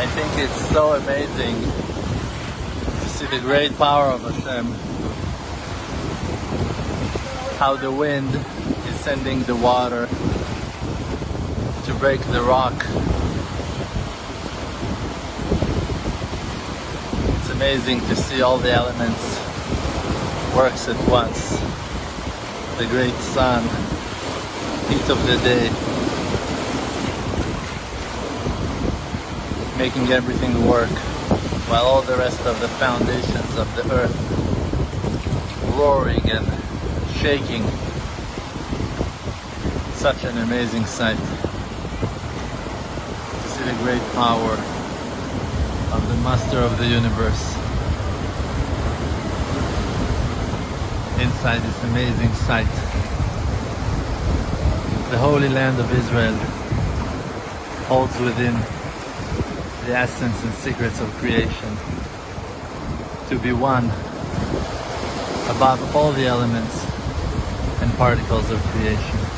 I think it's so amazing to see the great power of Hashem, how the wind is sending the water to break the rock. It's amazing to see all the elements works at once. The great sun, heat of the day, making everything work, while all the rest of the foundations of the earth roaring and shaking. Such an amazing sight to see the great power of the Master of the universe inside this amazing sight. The Holy Land of Israel holds within the essence and secrets of creation, to be one above all the elements and particles of creation.